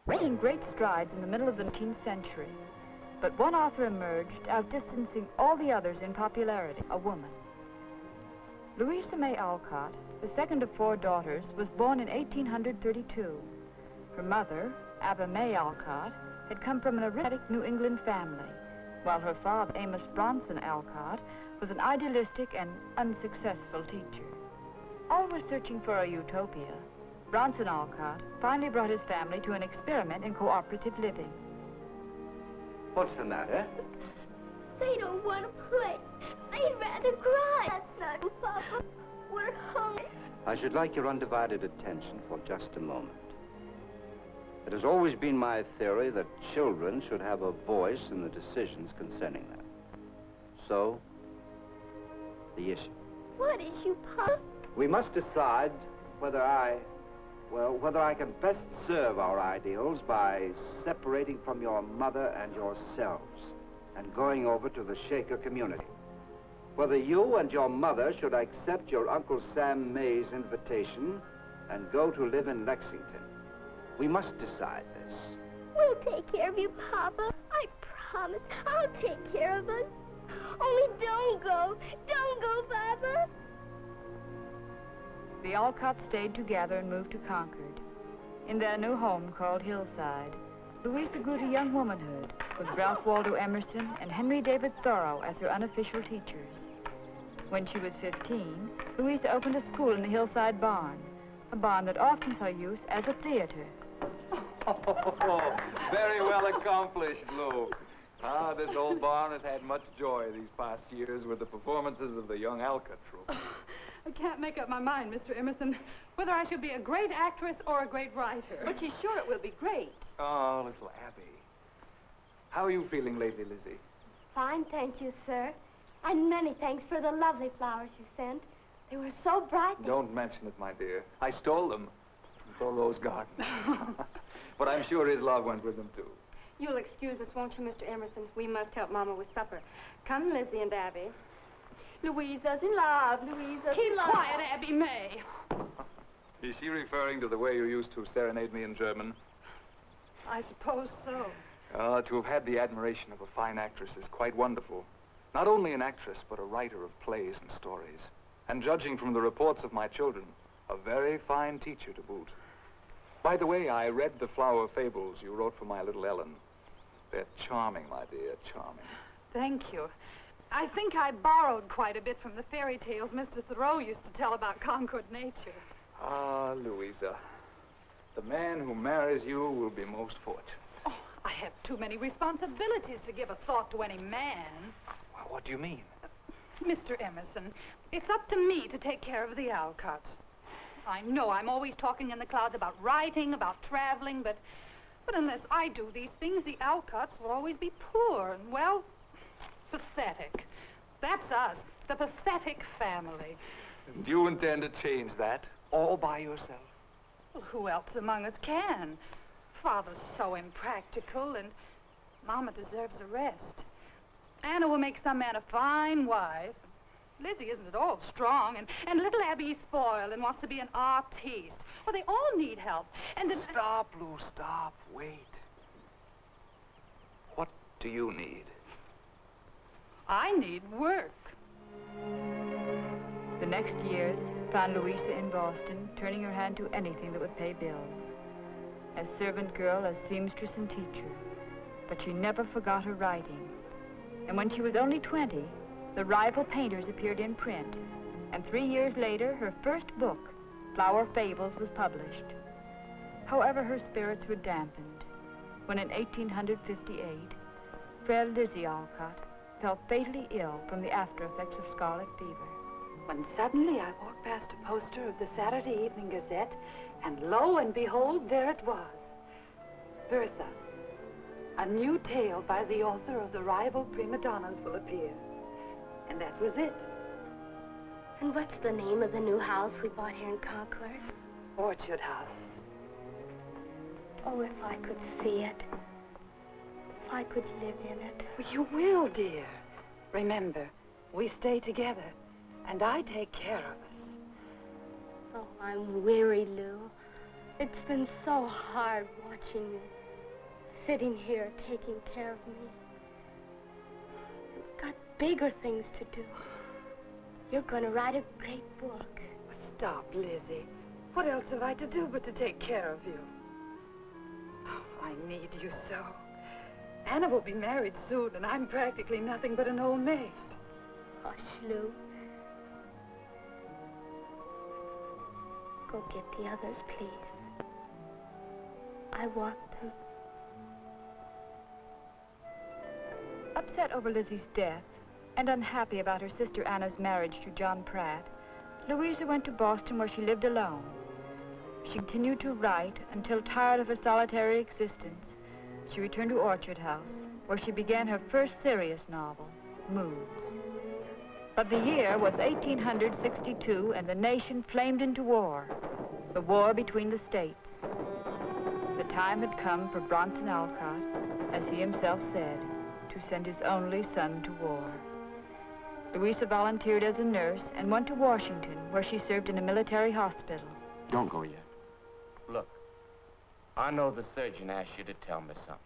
Making great strides in the middle of the 19th century, but one author emerged, outdistancing all the others in popularity, a woman. Louisa May Alcott, the second of 4 daughters, was born in 1832. Her mother, Ava May Alcott, had come from an aristocratic New England family, while her father, Amos Bronson Alcott, was an idealistic and unsuccessful teacher. Always searching for a utopia, Bronson Alcott finally brought his family to an experiment in cooperative living. What's the matter? They don't want to play. They'd rather cry. That's not true, Papa. We're hungry. I should like your undivided attention for just a moment. It has always been my theory that children should have a voice in the decisions concerning them. So, the issue. What issue, Papa? We must decide whether I can best serve our ideals by separating from your mother and yourselves and going over to the Shaker community. Whether you and your mother should accept your Uncle Sam May's invitation and go to live in Lexington. We must decide this. We'll take care of you, Papa. I promise. I'll take care of us. Only don't go. Don't go, Papa. The Alcotts stayed together and moved to Concord. In their new home called Hillside, Louisa grew to young womanhood with Ralph Waldo Emerson and Henry David Thoreau as her unofficial teachers. When she was 15, Louisa opened a school in the Hillside barn, a barn that often saw use as a theater. Oh, very well accomplished, Lou. This old barn has had much joy these past years with the performances of the young Alcott troupe. I can't make up my mind, Mr. Emerson, whether I should be a great actress or a great writer. But she's sure it will be great. Oh, little Abby. How are you feeling lately, Lizzie? Fine, thank you, sir. And many thanks for the lovely flowers you sent. They were so bright. Don't mention it, my dear. I stole them from Thoreau's garden. But I'm sure his love went with them, too. You'll excuse us, won't you, Mr. Emerson? We must help Mama with supper. Come, Lizzie and Abby. Louisa's in love. Louisa's in love. Quiet, Abby May. Is she referring to the way you used to serenade me in German? I suppose so. To have had the admiration of a fine actress is quite wonderful. Not only an actress, but a writer of plays and stories. And judging from the reports of my children, a very fine teacher to boot. By the way, I read the flower fables you wrote for my little Ellen. They're charming, my dear, charming. Thank you. I think I borrowed quite a bit from the fairy tales Mr. Thoreau used to tell about Concord nature. Ah, Louisa, the man who marries you will be most fortunate. Oh, I have too many responsibilities to give a thought to any man. Well, what do you mean? Mr. Emerson, it's up to me to take care of the Alcotts. I know I'm always talking in the clouds about writing, about traveling, but unless I do these things, the Alcotts will always be poor and, well, pathetic. That's us, the pathetic family. Do you intend to change that all by yourself? Well, who else among us can? Father's so impractical, and Mama deserves a rest. Anna will make some man a fine wife. Lizzie isn't at all strong, and little Abby's spoiled and wants to be an artiste. Well, they all need help, and then... Stop, Lou, stop. Wait. What do you need? I need work. The next years found Louisa in Boston, turning her hand to anything that would pay bills. As servant girl, as seamstress and teacher. But she never forgot her writing. And when she was only 20, the Rival Painters appeared in print. And 3 years later, her first book, Flower Fables, was published. However, her spirits were dampened when in 1858, frail Lizzie Alcott fell fatally ill from the after effects of scarlet fever. When suddenly I walked past a poster of the Saturday Evening Gazette, and lo and behold, there it was. Bertha, a new tale by the author of The Rival Prima Donnas will appear. And that was it. And what's the name of the new house we bought here in Concord? Orchard House. Oh, if I could see it. If I could live in it. Well, you will, dear. Remember, we stay together, and I take care of us. Oh, I'm weary, Lou. It's been so hard watching you, sitting here taking care of me. You've got bigger things to do. You're going to write a great book. Stop, Lizzie. What else have I to do but to take care of you? Oh, I need you so. Anna will be married soon, and I'm practically nothing but an old maid. Hush, Lou. Go get the others, please. I want them. Upset over Lizzie's death and unhappy about her sister Anna's marriage to John Pratt, Louisa went to Boston where she lived alone. She continued to write until, tired of her solitary existence, she returned to Orchard House, where she began her first serious novel, Moods. But the year was 1862, and the nation flamed into war, the war between the states. The time had come for Bronson Alcott, as he himself said, to send his only son to war. Louisa volunteered as a nurse and went to Washington, where she served in a military hospital. Don't go yet. Look, I know the surgeon asked you to tell me something.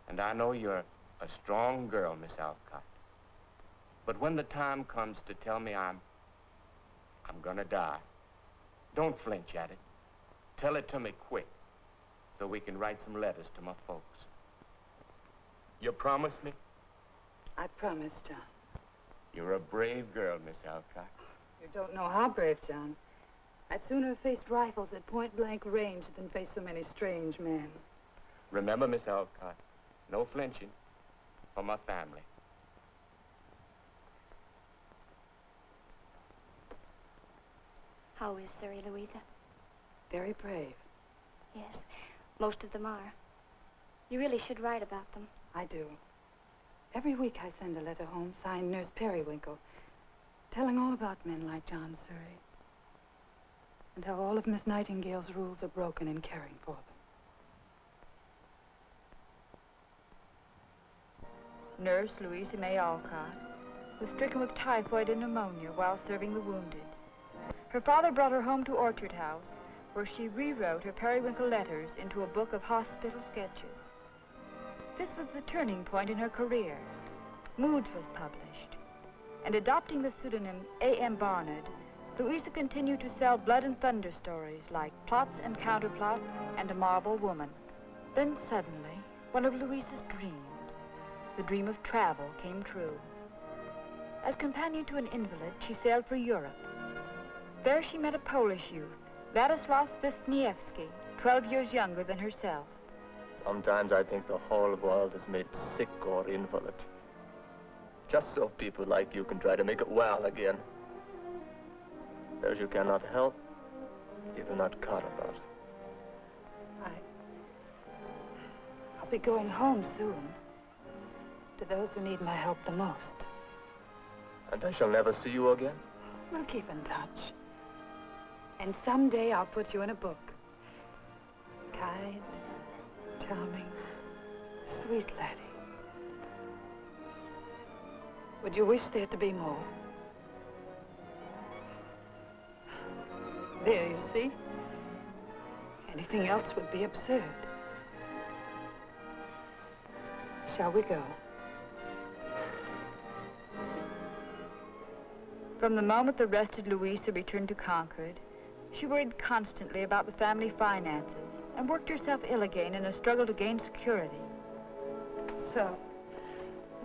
And I know you're a strong girl, Miss Alcott. But when the time comes to tell me I'm gonna die, don't flinch at it. Tell it to me quick, so we can write some letters to my folks. You promise me? I promise, John. You're a brave girl, Miss Alcott. You don't know how brave, John. I'd sooner have faced rifles at point-blank range than face so many strange men. Remember, Miss Alcott, no flinching for my family. How is Surrey, Louisa? Very brave. Yes, most of them are. You really should write about them. I do. Every week I send a letter home signed Nurse Periwinkle, telling all about men like John Surrey, and how all of Miss Nightingale's rules are broken in caring for them. Nurse Louisa May Alcott was stricken with typhoid and pneumonia while serving the wounded. Her father brought her home to Orchard House, where she rewrote her Periwinkle letters into a book of hospital sketches. This was the turning point in her career. Moods was published, and adopting the pseudonym A.M. Barnard, Louisa continued to sell blood and thunder stories like Plots and Counterplots and A Marble Woman. Then suddenly, one of Louisa's dreams, the dream of travel, came true. As companion to an invalid, she sailed for Europe. There she met a Polish youth, Władysław Wisniewski, 12 years younger than herself. Sometimes I think the whole world is made sick or invalid. Just so people like you can try to make it well again. Those you cannot help, you do not care about. I'll be going home soon, to those who need my help the most. And I shall never see you again? We'll keep in touch. And someday I'll put you in a book. Kind, charming, sweet laddie. Would you wish there to be more? There, you see? Anything else would be absurd. Shall we go? From the moment the rested Louisa returned to Concord, she worried constantly about the family finances and worked herself ill again in a struggle to gain security. So,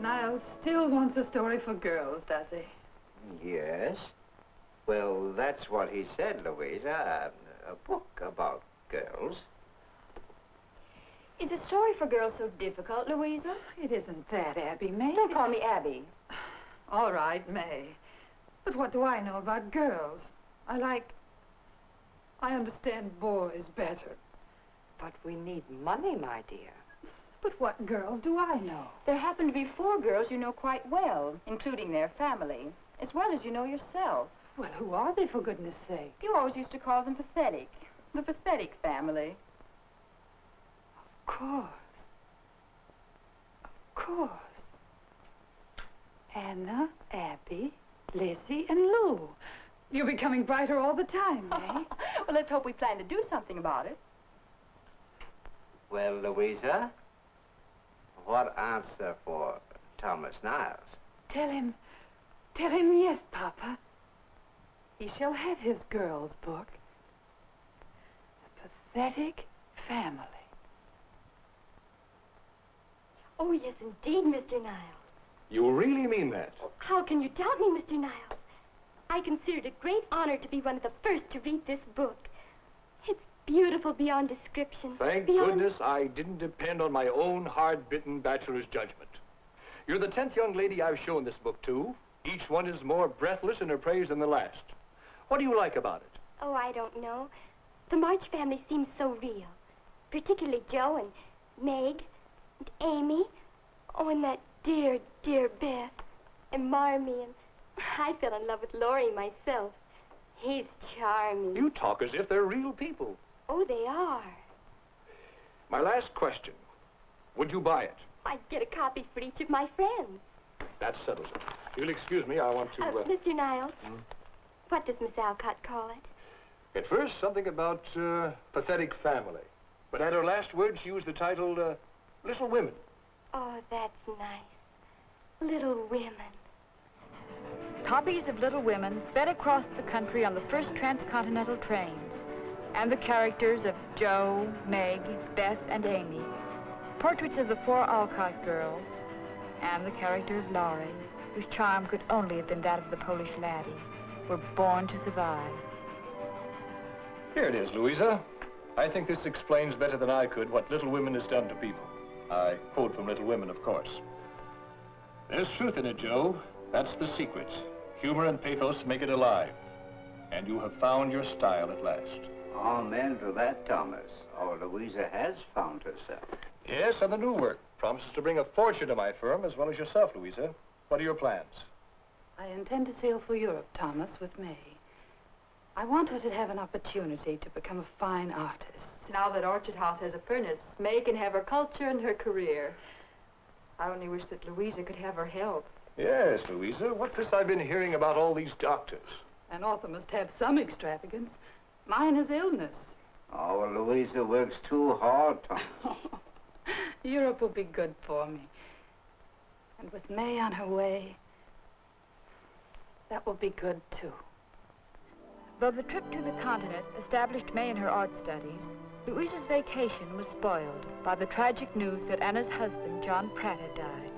Niles still wants a story for girls, does he? Yes. Well, that's what he said, Louisa. A book about girls. Is a story for girls so difficult, Louisa? It isn't that, Abby, May. Don't call me Abby. All right, May. But what do I know about girls? I understand boys better. But we need money, my dear. But what girls do I know? There happen to be 4 girls you know quite well, including their family, as well as you know yourself. Well, who are they, for goodness sake? You always used to call them pathetic. The pathetic family. Of course. Of course. Anna, Abby, Lizzie, and Lou. You're becoming brighter all the time, May. Well, let's hope we plan to do something about it. Well, Louisa, what answer for Thomas Niles? Tell him yes, Papa. He shall have his girl's book. A Pathetic Family. Oh, yes, indeed, Mr. Niles. You really mean that? How can you doubt me, Mr. Niles? I consider it a great honor to be one of the first to read this book. It's beautiful beyond description. Thank goodness I didn't depend on my own hard-bitten bachelor's judgment. You're the 10th young lady I've shown this book to. Each one is more breathless in her praise than the last. What do you like about it? Oh, I don't know. The March family seems so real. Particularly Joe and Meg and Amy. Oh, and that dear, dear Beth and Marmee. And I fell in love with Laurie myself. He's charming. You talk as if they're real people. Oh, they are. My last question. Would you buy it? I'd get a copy for each of my friends. That settles it. You'll excuse me, I want to... Mr. Niles, what does Miss Alcott call it? At first, something about pathetic family. But at her last word, she used the title, Little Women. Oh, that's nice. Little Women. Copies of Little Women sped across the country on the first transcontinental trains, and the characters of Joe, Meg, Beth, and Amy, portraits of the 4 Alcott girls, and the character of Laurie, whose charm could only have been that of the Polish laddie, were born to survive. Here it is, Louisa. I think this explains better than I could what Little Women has done to people. I quote from Little Women, of course. There's truth in it, Joe. That's the secret. Humor and pathos make it alive. And you have found your style at last. Amen to that, Thomas. Oh, Louisa has found herself. Yes, and the new work promises to bring a fortune to my firm as well as yourself, Louisa. What are your plans? I intend to sail for Europe, Thomas, with May. I want her to have an opportunity to become a fine artist. Now that Orchard House has a furnace, May can have her culture and her career. I only wish that Louisa could have her help. Yes, Louisa. What's this I've been hearing about all these doctors? An author must have some extravagance. Mine is illness. Oh, well, Louisa works too hard, Thomas. Europe will be good for me. And with May on her way, that will be good, too. Though the trip to the continent established May in her art studies, Louisa's vacation was spoiled by the tragic news that Anna's husband, John Pratt, had died.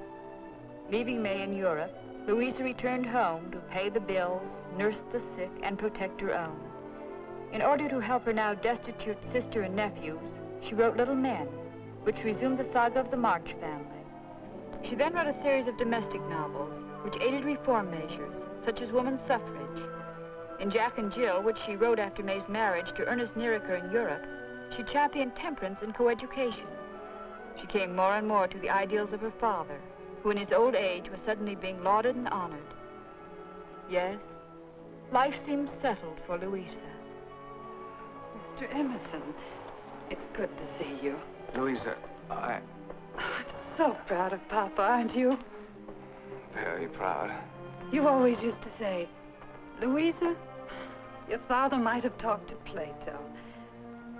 Leaving May in Europe, Louisa returned home to pay the bills, nurse the sick, and protect her own. In order to help her now destitute sister and nephews, she wrote Little Men, which resumed the saga of the March family. She then wrote a series of domestic novels, which aided reform measures, such as women's suffrage. In Jack and Jill, which she wrote after May's marriage to Ernest Nieriker in Europe, she championed temperance and coeducation. She came more and more to the ideals of her father, who in his old age was suddenly being lauded and honored. Yes, life seemed settled for Louisa. Mr. Emerson, it's good to see you. Louisa, I'm so proud of Papa, aren't you? Very proud. You always used to say, Louisa, your father might have talked to Plato.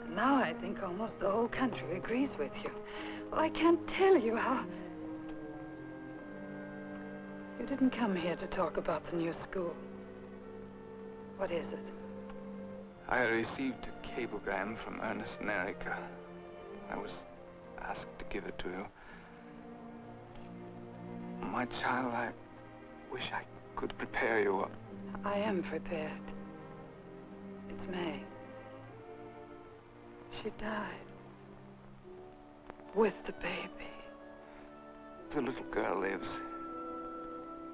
And now I think almost the whole country agrees with you. Well, I can't tell you how... You didn't come here to talk about the new school. What is it? I received a cablegram from Ernest Nieriker. I was asked to give it to you. My child, I wish I could prepare you. I am prepared. It's May. She died. With the baby. The little girl lives.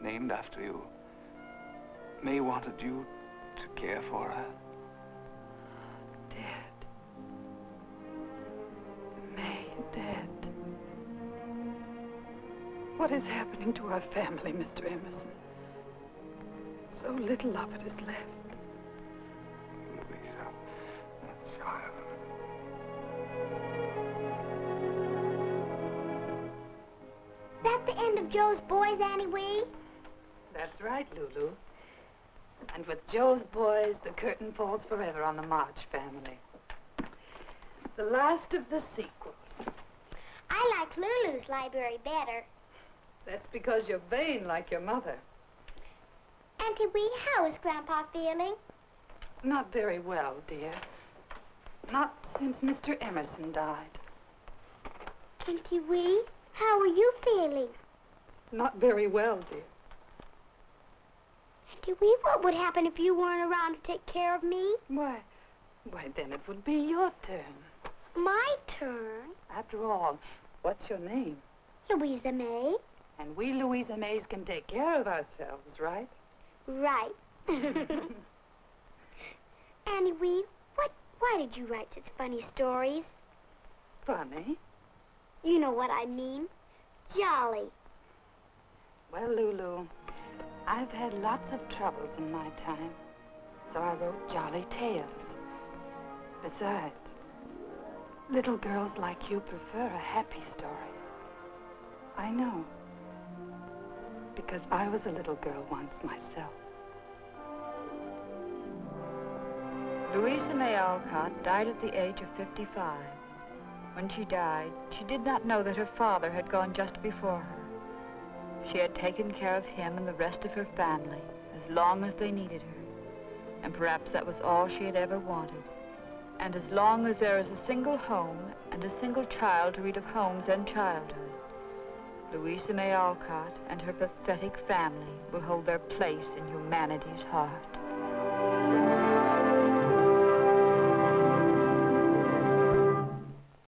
Named after you. May wanted you to care for her. Dead. May dead. What is happening to our family, Mr. Emerson? So little of it is left. Louisa, that child. That the end of Joe's boys, Annie Wee? That's right, Lulu. And with Joe's boys, the curtain falls forever on the March family. The last of the sequels. I like Lulu's library better. That's because you're vain like your mother. Auntie Wee, how is Grandpa feeling? Not very well, dear. Not since Mr. Emerson died. Auntie Wee, how are you feeling? Not very well, dear. Auntie Wee, what would happen if you weren't around to take care of me? Why, then it would be your turn. My turn? After all, what's your name? Louisa May. And we Louisa Mays can take care of ourselves, right? Right. Annie Wee, why did you write such funny stories? Funny? You know what I mean. Jolly. Well, Lulu, I've had lots of troubles in my time, so I wrote jolly tales. Besides, little girls like you prefer a happy story. I know, because I was a little girl once myself. Louisa May Alcott died at the age of 55. When she died, she did not know that her father had gone just before her. She had taken care of him and the rest of her family as long as they needed her, and perhaps that was all she had ever wanted. And as long as there is a single home and a single child to read of homes and childhood, Louisa May Alcott and her pathetic family will hold their place in humanity's heart.